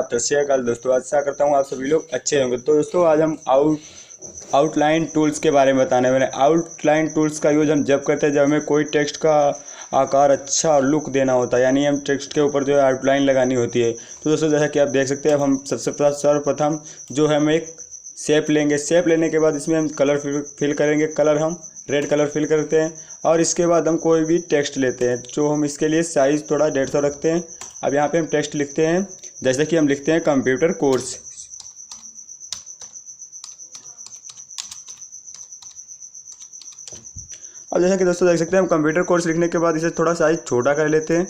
सत श्री अकाल दोस्तों, आशा करता हूँ आप सभी लोग अच्छे होंगे। तो दोस्तों आज हम आउटलाइन टूल्स के बारे में बताने वाले हैं। आउटलाइन टूल्स का यूज़ हम जब करते हैं जब हमें कोई टेक्स्ट का आकार अच्छा और लुक देना होता है, यानी हम टेक्स्ट के ऊपर जो है आउटलाइन लगानी होती है। तो दोस्तों जैसा कि आप देख सकते हैं, अब हम सर्वप्रथम जो है हम एक शेप लेंगे। शेप लेने के बाद इसमें हम कलर फिल करेंगे। कलर हम रेड कलर फिल करते हैं और इसके बाद हम कोई भी टेक्स्ट लेते हैं जो हम इसके लिए साइज़ थोड़ा 150 रखते हैं। अब यहाँ पे हम टेक्स्ट लिखते हैं, जैसे कि हम लिखते हैं कंप्यूटर कोर्स। अब जैसा कि दोस्तों देख सकते हैं, हम कंप्यूटर कोर्स लिखने के बाद इसे थोड़ा साइज छोटा कर लेते हैं।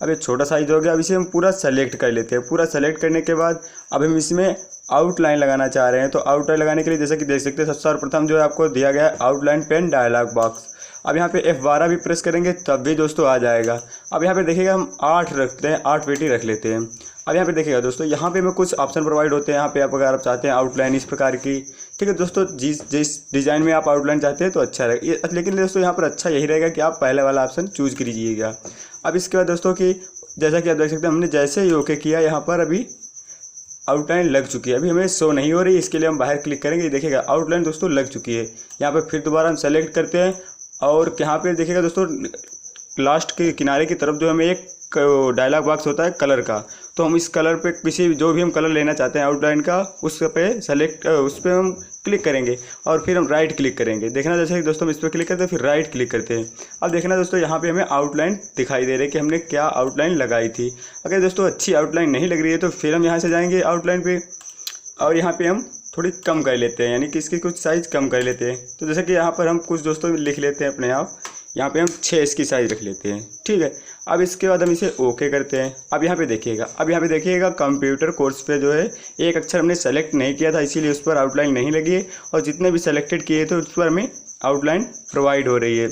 अब ये छोटा साइज हो गया। अब इसे हम पूरा सेलेक्ट कर लेते हैं। पूरा सेलेक्ट करने के बाद अब हम इसमें आउटलाइन लगाना चाह रहे हैं। तो आउटलाइन लगाने के लिए जैसा कि देख सकते हैं, सबसे सर्वप्रथम जो है आपको दिया गया है आउटलाइन पेन डायलॉग बॉक्स। अब यहाँ पे F12 भी प्रेस करेंगे तब भी दोस्तों आ जाएगा। अब यहाँ पे देखिएगा हम 8 रखते हैं, 8 पेटी रख लेते हैं। अब यहाँ पे देखिएगा दोस्तों, यहाँ पे हमें कुछ ऑप्शन प्रोवाइड होते हैं। यहाँ पे आप अगर आप चाहते हैं आउटलाइन इस प्रकार की, ठीक है दोस्तों, जिस डिज़ाइन में आप आउटलाइन चाहते हैं तो अच्छा रहेगा। लेकिन दोस्तों यहाँ पर अच्छा यही रहेगा कि आप पहले वाला ऑप्शन चूज़ कीजिएगा। अब इसके बाद दोस्तों कि जैसा कि आप देख सकते हैं, हमने जैसे ही ओके किया, यहाँ पर अभी आउटलाइन लग चुकी है। अभी हमें शो नहीं हो रही, इसके लिए हम बाहर क्लिक करेंगे। देखिएगा आउटलाइन दोस्तों लग चुकी है। यहाँ पर फिर दोबारा हम सेलेक्ट करते हैं और यहाँ पे देखिएगा दोस्तों, लास्ट के किनारे की तरफ जो हमें एक डायलॉग बॉक्स होता है कलर का, तो हम इस कलर पे किसी जो भी हम कलर लेना चाहते हैं आउटलाइन का, उस पर हम क्लिक करेंगे और फिर हम राइट क्लिक करेंगे। देखना जैसे कि दोस्तों हम इस पर क्लिक करते हैं, फिर राइट क्लिक करते हैं। अब देखना दोस्तों, यहाँ पे हमें आउटलाइन दिखाई दे रही है कि हमने क्या आउटलाइन लगाई थी। अगर दोस्तों अच्छी आउटलाइन नहीं लग रही है तो फिर हम यहाँ से जाएंगे आउटलाइन पे और यहाँ पे हम थोड़ी कम कर लेते हैं, यानी कि इसकी कुछ साइज़ कम कर लेते हैं। तो जैसे कि यहाँ पर हम कुछ दोस्तों लिख लेते हैं अपने आप, यहाँ पे हम 6 इसकी साइज़ रख लेते हैं, ठीक है। अब इसके बाद हम इसे ओके करते हैं। अब यहाँ पे देखिएगा, कंप्यूटर कोर्स पे जो है एक अक्षर हमने सेलेक्ट नहीं किया था, इसीलिए उस पर आउटलाइन नहीं लगी है, और जितने भी सेलेक्टेड किए थे उस पर हमें आउटलाइन प्रोवाइड हो रही है।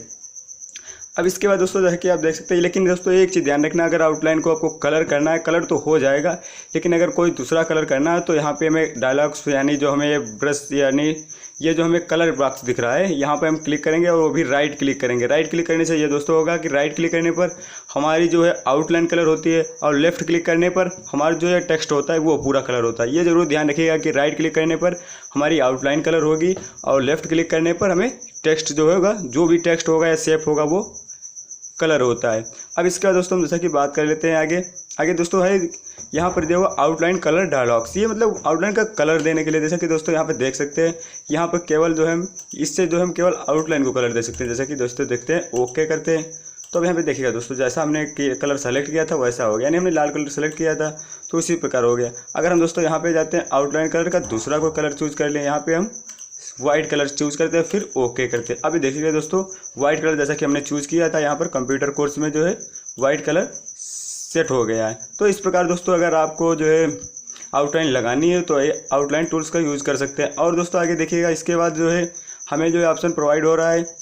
अब इसके बाद दोस्तों जैसे कि आप देख सकते हैं, लेकिन दोस्तों एक चीज़ ध्यान रखना, अगर आउटलाइन को आपको कलर करना है, कलर तो हो जाएगा, लेकिन अगर कोई दूसरा कलर करना है तो यहाँ पे हमें डायलॉग्स, यानी जो हमें ये ब्रश, यानी ये जो हमें कलर बॉक्स दिख रहा है, यहाँ पे हम क्लिक करेंगे और वो भी राइट क्लिक करेंगे। राइट क्लिक करने से ये दोस्तों होगा कि राइट क्लिक करने पर हमारी जो है आउटलाइन कलर होती है और लेफ़्ट क्लिक करने पर हमारा जो है टेक्स्ट होता है वो पूरा कलर होता है। ये ज़रूर ध्यान रखिएगा कि राइट क्लिक करने पर हमारी आउटलाइन कलर होगी और लेफ़्ट क्लिक करने पर हमें टेक्स्ट जो होगा, जो भी टेक्स्ट होगा या शेप होगा, वो कलर होता है। अब इसके बाद दोस्तों हम जैसा कि बात कर लेते हैं आगे दोस्तों है यहाँ पर जो आउटलाइन कलर डायलॉग्स, ये मतलब आउटलाइन का कलर देने के लिए, जैसा कि दोस्तों यहाँ पे देख सकते हैं, यहाँ पर केवल जो है इससे जो हम केवल आउटलाइन को कलर दे सकते हैं। जैसा कि दोस्तों देखते हैं, ओके करते हैं, तो अब यहाँ पे देखिएगा दोस्तों, जैसा हमने कलर सेलेक्ट किया था वैसा हो गया, यानी हमने लाल कलर सेलेक्ट किया था तो उसी प्रकार हो गया। अगर हम दोस्तों यहाँ पे जाते हैं आउटलाइन कलर का दूसरा कोई कलर चूज़ कर लें, यहाँ पे हम वाइट कलर चूज़ करते हैं, फिर ओके करते हैं। अभी देखिएगा दोस्तों, वाइट कलर जैसा कि हमने चूज़ किया था, यहाँ पर कंप्यूटर कोर्स में जो है वाइट कलर सेट हो गया है। तो इस प्रकार दोस्तों अगर आपको जो है आउटलाइन लगानी है तो आउटलाइन टूल्स का यूज़ कर सकते हैं। और दोस्तों आगे देखिएगा, इसके बाद जो है हमें जो है ऑप्शन प्रोवाइड हो रहा है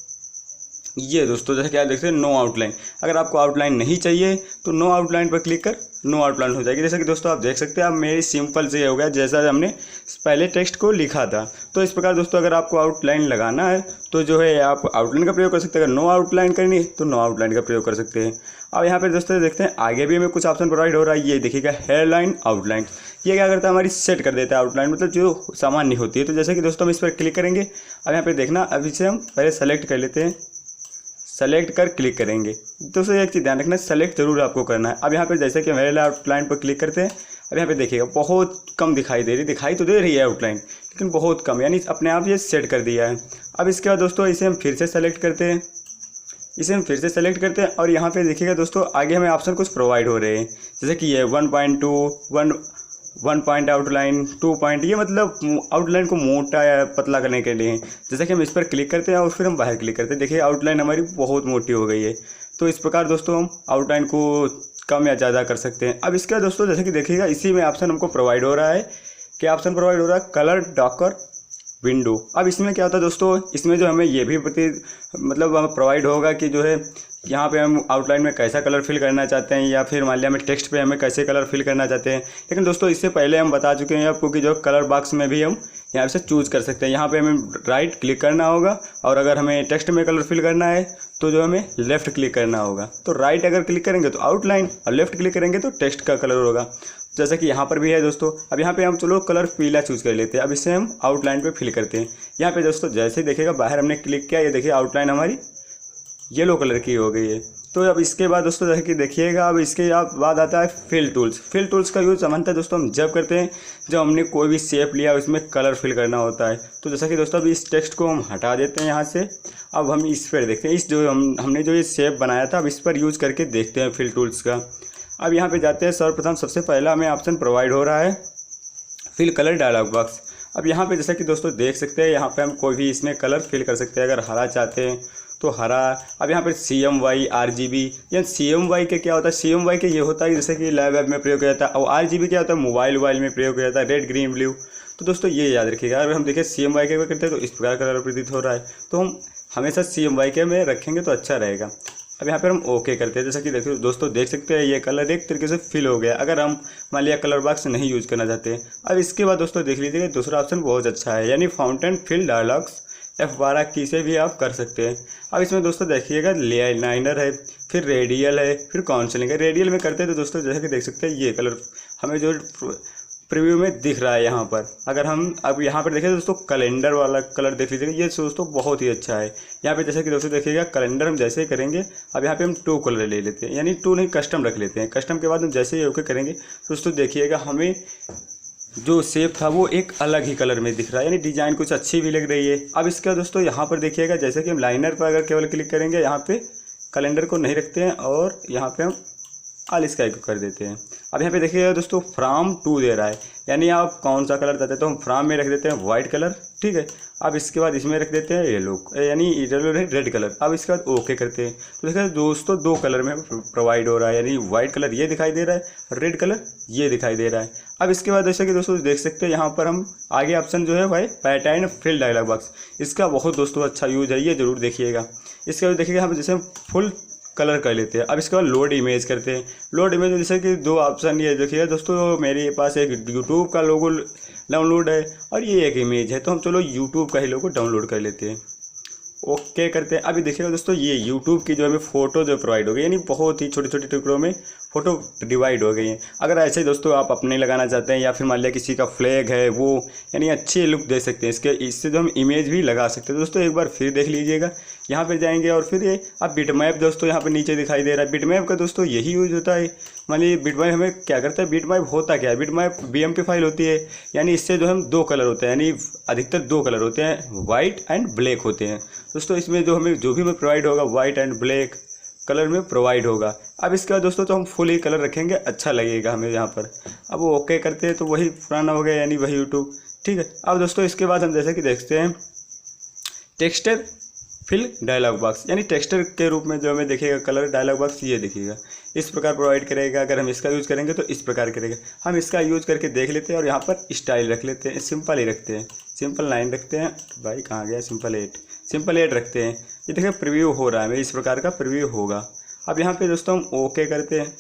ये दोस्तों, जैसे कि आप देखते हैं नो आउटलाइन। अगर आपको आउटलाइन नहीं चाहिए तो नो आउटलाइन पर क्लिक कर नो आउटलाइन हो जाएगी। जैसे कि दोस्तों आप देख सकते हैं, अब मेरी सिंपल से हो गया जैसा हमने पहले टेक्स्ट को लिखा था। तो इस प्रकार दोस्तों अगर आपको आउटलाइन लगाना है तो जो है आप आउटलाइन का प्रयोग कर सकते हैं। अगर नो आउटलाइन करनी है तो नो आउटलाइन का प्रयोग कर सकते हैं। अब यहाँ पर दोस्तों देखते हैं आगे भी हमें कुछ ऑप्शन प्रोवाइड हो रहा है। ये देखिएगा हेयरलाइन आउटलाइन, ये क्या करता है, हमारी सेट कर देता है आउटलाइन, मतलब जो सामान्य होती है। तो जैसे कि दोस्तों हम इस पर क्लिक करेंगे। अब यहाँ पर देखना, अब इसे हम पहले सेलेक्ट कर लेते हैं, सेलेक्ट कर क्लिक करेंगे। दोस्तों एक चीज़ ध्यान रखना, सेलेक्ट जरूर आपको करना है। अब यहाँ पे जैसे कि मेरे आउटलाइन पर क्लिक करते हैं, अब यहाँ पे देखिएगा बहुत कम दिखाई दे रही है आउटलाइन, लेकिन बहुत कम, यानी अपने आप ये सेट कर दिया है। अब इसके बाद दोस्तों इसे हम फिर से सेलेक्ट करते हैं, और यहाँ पे देखिएगा दोस्तों आगे हमें ऑप्शन कुछ प्रोवाइड हो रहे हैं, जैसे कि ये 1.2, 1 पॉइंट आउटलाइन, 2 पॉइंट, ये मतलब आउटलाइन को मोटा या पतला करने के लिए। जैसे कि हम इस पर क्लिक करते हैं और फिर हम बाहर क्लिक करते हैं, देखिए आउटलाइन हमारी बहुत मोटी हो गई है। तो इस प्रकार दोस्तों हम आउटलाइन को कम या ज़्यादा कर सकते हैं। अब इसके बाद दोस्तों जैसे कि देखिएगा, इसी में ऑप्शन हमको प्रोवाइड हो रहा है, क्या ऑप्शन प्रोवाइड हो रहा है, कलर डॉकर विंडो। अब इसमें क्या होता है दोस्तों, इसमें जो हमें ये भी मतलब हमें प्रोवाइड होगा कि जो है यहाँ पे हम आउटलाइन में कैसा कलर फिल करना चाहते हैं, या फिर मान लिया हमें टेक्स्ट पे हमें कैसे कलर फिल करना चाहते हैं। लेकिन दोस्तों इससे पहले हम बता चुके हैं आपको कि जो कलर बॉक्स में भी हम यहाँ से चूज़ कर सकते हैं। यहाँ पे हमें राइट क्लिक करना होगा, और अगर हमें टेक्स्ट में कलर फिल करना है तो जो हमें लेफ़्ट क्लिक करना होगा। तो राइट अगर क्लिक करेंगे तो आउटलाइन, और लेफ़्ट क्लिक करेंगे तो टेक्स्ट का कलर होगा। जैसा कि यहाँ पर भी है दोस्तों। अब यहाँ पे हम चलो कलर पीला चूज़ कर लेते हैं। अब इसे हम आउटलाइन पे फिल करते हैं। यहाँ पे दोस्तों जैसे ही देखिएगा बाहर हमने क्लिक किया, ये देखिए आउटलाइन हमारी येलो कलर की हो गई है। तो अब इसके बाद दोस्तों जैसे कि देखिएगा, अब इसके बाद आता है फिल टूल्स। फिल टूल्स का यूज़ सामान्यतः दोस्तों हम जब करते हैं जब हमने कोई भी शेप लिया उसमें कलर फिल करना होता है। तो जैसा कि दोस्तों अभी इस टेक्स्ट को हम हटा देते हैं यहाँ से। अब हम इस पर देखते हैं, इस जो हमने जो ये शेप बनाया था अब इस पर यूज़ करके देखते हैं फिल टूल्स का। अब यहाँ पे जाते हैं, सर्वप्रथम सबसे पहला हमें ऑप्शन प्रोवाइड हो रहा है फिल कलर डायलॉग बॉक्स। अब यहाँ पे जैसा कि दोस्तों देख सकते हैं, यहाँ पे हम कोई भी इसमें कलर फिल कर सकते हैं। अगर हरा चाहते हैं तो हरा। अब यहाँ पर CMY RGB, या CMY के क्या होता है, CMY के ये होता है जैसे कि लैब वेब में प्रयोग किया जाता है, और RGB क्या होता है मोबाइल में प्रयोग किया जाता है, रेड ग्रीन ब्लू। तो दोस्तों ये याद रखिएगा। अगर हम देखें CMY के करते हैं तो इस प्रकार कलर प्रतीत हो रहा है, तो हम हमेशा CMY के में रखेंगे तो अच्छा रहेगा। अब यहाँ पर हम ओके करते हैं। जैसा कि देखिए दोस्तों देख सकते हैं ये कलर एक तरीके से फिल हो गया, अगर हम मान लिया कलर बॉक्स नहीं यूज़ करना चाहते। अब इसके बाद दोस्तों देख लीजिएगा दूसरा ऑप्शन बहुत अच्छा है, यानी फाउंटेन फिल डायलॉग्स F12 की से भी आप कर सकते हैं। अब इसमें दोस्तों देखिएगा लाइनर है, फिर रेडियल है, फिर काउंसलिंग है। रेडियल में करते हैं तो दोस्तों जैसे कि देख सकते हैं ये कलर हमें जो प्रीव्यू में दिख रहा है यहाँ पर। अगर हम अब यहाँ पर देखें दोस्तों कैलेंडर वाला कलर देख लीजिएगा, ये दोस्तों बहुत ही अच्छा है। यहाँ पे जैसे कि दोस्तों देखिएगा कैलेंडर हम जैसे ही करेंगे, अब यहाँ पे हम 2 कलर ले लेते हैं, यानी 2 नहीं कस्टम रख लेते हैं। कस्टम के बाद हम जैसे ही ओके करेंगे दोस्तों देखिएगा हमें जो शेप था वो एक अलग ही कलर में दिख रहा है, यानी डिज़ाइन कुछ अच्छी भी लग रही है। अब इसका दोस्तों यहाँ पर देखिएगा जैसे कि हम लाइनर पर अगर केवल क्लिक करेंगे, यहाँ पे कैलेंडर को नहीं रखते हैं और यहाँ पे हम ऑल स्काई को कर देते हैं। अब यहाँ पे देखिएगा दोस्तों फ्रॉम टू दे रहा है, यानी आप कौन सा कलर चाहते हैं, तो हम फ्रॉम में रख देते हैं वाइट कलर, ठीक है। अब इसके बाद इसमें रख देते हैं येलो, यानी येलो रेड कलर। अब इसके बाद ओके करते हैं तो देखिए दोस्तों 2 कलर में प्रोवाइड हो रहा है, यानी वाइट कलर ये दिखाई दे रहा है, रेड कलर ये दिखाई दे रहा है। अब इसके बाद जैसे कि दोस्तों देख सकते हैं यहाँ पर हम आगे ऑप्शन जो है भाई पैटर्न फिल डायलॉग बॉक्स, इसका बहुत दोस्तों अच्छा यूज है, ये जरूर देखिएगा। इसके बाद देखिएगा यहाँ पर जैसे हम फुल कलर कर लेते हैं। अब इसके बाद लोड इमेज करते हैं। लोड इमेज में जैसे कि 2 ऑप्शन ये देखिए दोस्तों, मेरे पास एक यूट्यूब का लोगो डाउनलोड है और ये एक इमेज है, तो हम चलो यूट्यूब का ही लोगो डाउनलोड कर लेते हैं। ओके करते हैं। अभी देखिएगा दोस्तों ये यूट्यूब की जो हमें फ़ोटो जो प्रोवाइड हो गई, यानी बहुत ही छोटे छोटे टुकड़ों में फ़ोटो डिवाइड हो गई हैं। अगर ऐसे ही दोस्तों आप अपने लगाना चाहते हैं या फिर मान लिया किसी का फ्लैग है वो, यानी अच्छी लुक दे सकते हैं इससे जो हम इमेज भी लगा सकते हैं। दोस्तों एक बार फिर देख लीजिएगा, यहाँ पर जाएंगे और फिर ये अब बिटमैप दोस्तों यहाँ पर नीचे दिखाई दे रहा है। बिटमैप का दोस्तों यही यूज होता है। मान लीजिए बिटमैप हमें क्या करता है, बिटमैप होता क्या है, बिटमैप BMP फाइल होती है, यानी इससे जो हम 2 कलर होते हैं, यानी अधिकतर 2 कलर होते हैं, वाइट एंड ब्लैक होते हैं दोस्तों। इसमें जो हमें जो भी हमें प्रोवाइड होगा वाइट एंड ब्लैक कलर में प्रोवाइड होगा। अब इसके बाद दोस्तों तो हम फुल ही कलर रखेंगे, अच्छा लगेगा हमें यहाँ पर। अब वो ओके करते हैं तो वही पुराना हो गया, यानी वही यूट्यूब, ठीक है। अब दोस्तों इसके बाद हम जैसे कि देखते हैं टेक्सचर फिल डायलॉग बॉक्स, यानी टेक्सचर के रूप में जो हमें देखिएगा कलर डायलॉग बॉक्स ये देखिएगा इस प्रकार प्रोवाइड करेगा। अगर हम इसका यूज़ करेंगे तो इस प्रकार करेगा। हम इसका यूज़ करके देख लेते हैं और यहाँ पर स्टाइल रख लेते हैं, सिंपल ही रखते हैं, सिंपल 9 रखते हैं। भाई कहाँ गया, सिंपल 8 रखते हैं। ये देखिए प्रीव्यू हो रहा है, इस प्रकार का प्रीव्यू होगा। अब यहाँ पे दोस्तों हम ओके करते हैं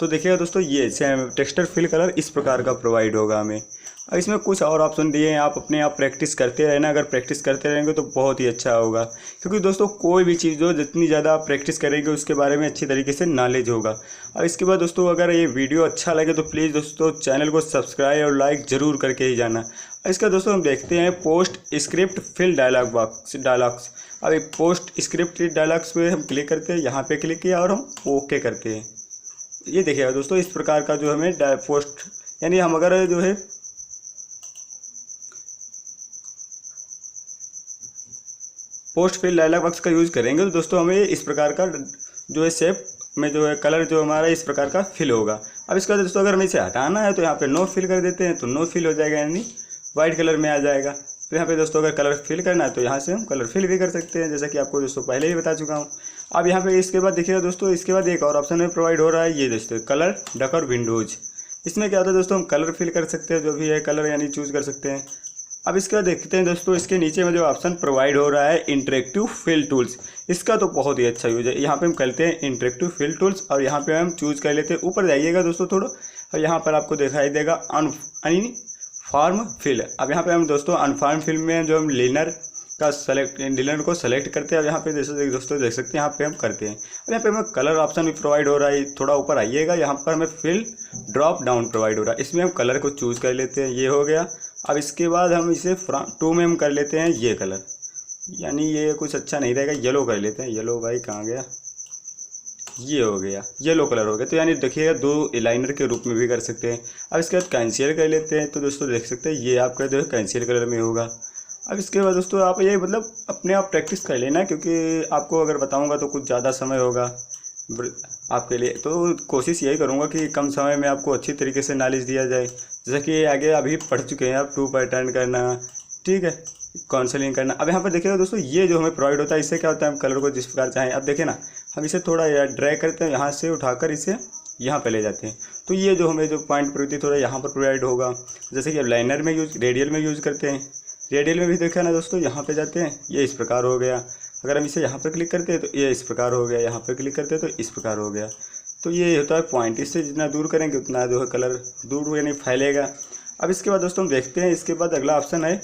तो देखिएगा दोस्तों ये टेक्सचर फिल कलर इस प्रकार का प्रोवाइड होगा हमें। अब इसमें कुछ और ऑप्शन दिए हैं, आप अपने आप प्रैक्टिस करते रहना। अगर प्रैक्टिस करते रहेंगे तो बहुत ही अच्छा होगा, क्योंकि दोस्तों कोई भी चीज़ जो जितनी ज़्यादा आप प्रैक्टिस करेंगे उसके बारे में अच्छी तरीके से नॉलेज होगा। और इसके बाद दोस्तों अगर ये वीडियो अच्छा लगे तो प्लीज़ दोस्तों चैनल को सब्सक्राइब और लाइक ज़रूर करके ही जाना। इसका दोस्तों हम देखते हैं पोस्ट स्क्रिप्ट फिल डायलॉग्स। अब एक पोस्ट स्क्रिप्ट डायलॉग्स पे हम क्लिक करते हैं, यहाँ पे क्लिक किया और हम ओके करते हैं। ये देखिएगा दोस्तों इस प्रकार का जो हमें पोस्ट, यानी हम अगर जो है पोस्ट फिल डायलॉग बॉक्स का यूज़ करेंगे तो दोस्तों हमें इस प्रकार का जो है शेप में जो है कलर जो हमारा इस प्रकार का फिल होगा। अब इसका दोस्तों अगर हमें इसे हटाना है तो यहाँ पे नो फिल कर देते हैं, तो नो फिल हो जाएगा, यानी वाइट कलर में आ जाएगा। तो यहाँ पे दोस्तों अगर कलर फिल करना है तो यहाँ से हम कलर फिल भी कर सकते हैं, जैसा कि आपको दोस्तों पहले ही बता चुका हूँ। अब यहाँ पे इसके बाद देखिएगा दोस्तों, इसके बाद एक और ऑप्शन में प्रोवाइड हो रहा है, ये दोस्तों कलर डकर विंडोज। इसमें क्या होता है दोस्तों, हम कलर फिल कर सकते हैं, जो भी है कलर यानी चूज़ कर सकते हैं। अब इसके बाद देखते हैं दोस्तों, इसके नीचे में जो ऑप्शन प्रोवाइड हो रहा है इंटरेक्टिव फिल टूल्स, इसका तो बहुत ही अच्छा यूज है। यहाँ पे हम करते हैं इंटरेक्टिव फिल टूल्स और यहाँ पे हम चूज़ कर लेते हैं। ऊपर जाइएगा दोस्तों थोड़ा, और यहाँ पर आपको दिखाई देगा अनफॉर्म फिल। अब यहाँ पे हम दोस्तों अनफॉर्म फिल में जो हम लाइनर का सेलेक्ट इंडिलेंट को सेलेक्ट करते हैं। अब यहाँ पे दोस्तों देख सकते हैं यहाँ पे हम करते हैं। अब यहाँ पे हमें कलर ऑप्शन भी प्रोवाइड हो रहा है, थोड़ा ऊपर आइएगा, यहाँ पर हमें फिल ड्रॉप डाउन प्रोवाइड हो रहा है, इसमें हम कलर को चूज़ कर लेते हैं, ये हो गया। अब इसके बाद हम इसे 2 में हम कर लेते हैं ये कलर, यानी ये कुछ अच्छा नहीं रहेगा, येलो कर लेते हैं। येलो भाई कहाँ गया, ये हो गया, येलो कलर हो गया। तो यानी देखिएगा 2 लाइनर के रूप में भी कर सकते हैं। अब इसके बाद कैंसिल कर लेते हैं, तो दोस्तों देख सकते हैं ये आपका जो है कैंसिल कलर में होगा। अब इसके बाद दोस्तों आप ये मतलब अपने आप प्रैक्टिस कर लेना, क्योंकि आपको अगर बताऊंगा तो कुछ ज़्यादा समय होगा आपके लिए, तो कोशिश यही करूंगा कि कम समय में आपको अच्छी तरीके से नॉलेज दिया जाए। जैसे कि आगे अभी पढ़ चुके हैं आप 2 पैटर्न करना, ठीक है, काउंसलिंग करना। अब यहाँ पर देखिएगा दोस्तों ये जो हमें प्रोवाइड होता है, इससे क्या होता है हम कलर को जिस प्रकार चाहें। अब देखिए ना, हम इसे थोड़ा ड्रैग करते हैं, यहाँ से उठाकर इसे यहाँ पे ले जाते हैं, तो ये जो हमें जो पॉइंट प्रतीत हो रहा है यहाँ पर प्रोवाइड होगा। जैसे कि अब लाइनर में रेडियल में यूज़ करते हैं, रेडियल में भी देखा ना दोस्तों, यहाँ पे जाते हैं, ये इस प्रकार हो गया। अगर हम इसे यहाँ पर क्लिक करते हैं तो ये इस प्रकार हो गया, यहाँ पर क्लिक करते हैं तो इस प्रकार हो गया। तो ये होता है पॉइंट, इससे जितना दूर करेंगे उतना जो है कलर दूर यानी फैलेगा। अब इसके बाद दोस्तों हम देखते हैं, इसके बाद अगला ऑप्शन है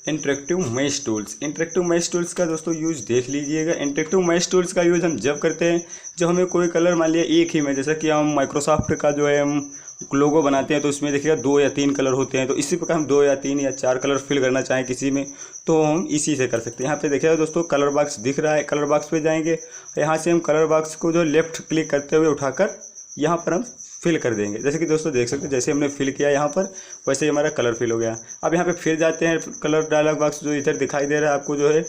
interactive mash tools. Interactive mash tools का दोस्तों यूज़ देख लीजिएगा। इंटरेक्टिव मैश टूल्स का यूज़ हम जब करते हैं जब हमें कोई कलर मान लिया एक ही में, जैसे कि हम माइक्रोसॉफ्ट का जो है हम लोगो बनाते हैं तो उसमें देखिएगा 2 या 3 कलर होते हैं, तो इसी प्रकार हम 2 या 3 या 4 कलर फिल करना चाहें किसी में तो हम इसी से कर सकते हैं। यहाँ पे देखिएगा दोस्तों कलर बॉक्स दिख रहा है, कलर बॉक्स पे जाएंगे, यहाँ से हम कलर बॉक्स को जो लेफ्ट क्लिक करते हुए उठाकर यहाँ पर हम फिल कर देंगे। जैसे कि दोस्तों देख सकते हैं जैसे हमने फिल किया यहाँ पर वैसे ही हमारा कलर फिल हो गया। अब यहाँ पे फिर जाते हैं, कलर डायलॉग बॉक्स जो इधर दिखाई दे रहा है आपको जो है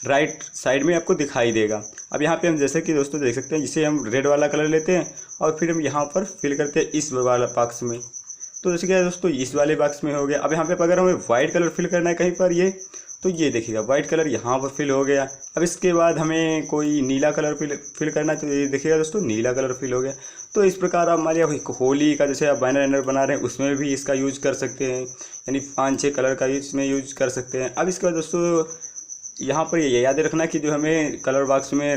राइट साइड में आपको दिखाई देगा। अब यहाँ पे हम जैसे कि दोस्तों देख सकते हैं, इसे हम रेड वाला कलर लेते हैं और फिर हम यहाँ पर फिल करते हैं इस वाला बॉक्स में। तो जैसे कि दोस्तों इस वाले बॉक्स में हो गया। अब यहाँ पे अगर हमें वाइट कलर फिल करना है कहीं पर ये, तो ये देखिएगा वाइट कलर यहाँ पर फिल हो गया। अब इसके बाद हमें कोई नीला कलर फिल करना है तो ये देखिएगा दोस्तों नीला कलर फिल हो गया। तो इस प्रकार आप मान लिया होली का जैसे आप बैनर वैनर बना रहे हैं उसमें भी इसका यूज कर सकते हैं, यानी 5-6 कलर का इसमें यूज कर सकते हैं। अब इसके बाद दोस्तों यहाँ पर ये याद रखना कि जो हमें कलर बॉक्स में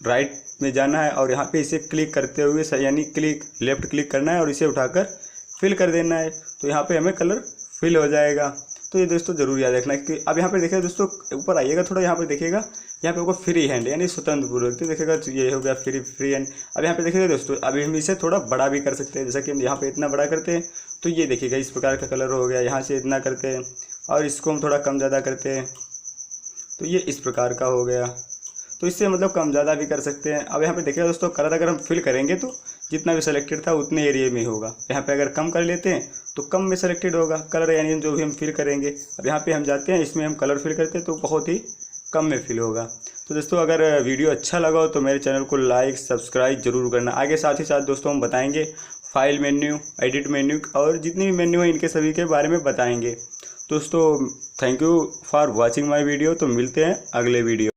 राइट में जाना है और यहाँ पे इसे क्लिक करते हुए यानी लेफ्ट क्लिक करना है और इसे उठाकर फिल कर देना है, तो यहाँ पे हमें कलर फिल हो जाएगा। तो ये दोस्तों जरूर याद रखना कि अब यहाँ पे देखिएगा दोस्तों ऊपर आइएगा थोड़ा, यहाँ पे देखिएगा यहाँ पे होगा फ्री हैंड यानी स्वतंत्र पूर्वक, तो देखिएगा ये हो गया फ्री हैंड। अब यहाँ पे देखिएगा दोस्तों अभी हम इसे थोड़ा बड़ा भी कर सकते हैं, जैसा कि हम यहाँ पे इतना बड़ा करते हैं तो ये देखिएगा इस प्रकार का कलर हो गया। यहाँ से इतना करते हैं और इसको हम थोड़ा कम ज़्यादा करते हैं तो ये इस प्रकार का हो गया। तो इससे मतलब कम ज़्यादा भी कर सकते हैं। अब यहाँ पे देखिएगा दोस्तों कलर अगर हम फिल करेंगे तो जितना भी सेलेक्टेड था उतने एरिया में होगा। यहाँ पे अगर कम कर लेते हैं तो कम में सेलेक्टेड होगा कलर, यानी जो भी हम फिल करेंगे। अब यहाँ पे हम जाते हैं, इसमें हम कलर फिल करते हैं तो बहुत ही कम में फिल होगा। तो दोस्तों अगर वीडियो अच्छा लगा हो तो मेरे चैनल को लाइक सब्सक्राइब जरूर करना। आगे साथ ही साथ दोस्तों हम बताएंगे फाइल मेन्यू, एडिट मेन्यू और जितनी भी मेन्यू है इनके सभी के बारे में बताएंगे। दोस्तों thank you for watching my video. तो मिलते हैं अगले वीडियो।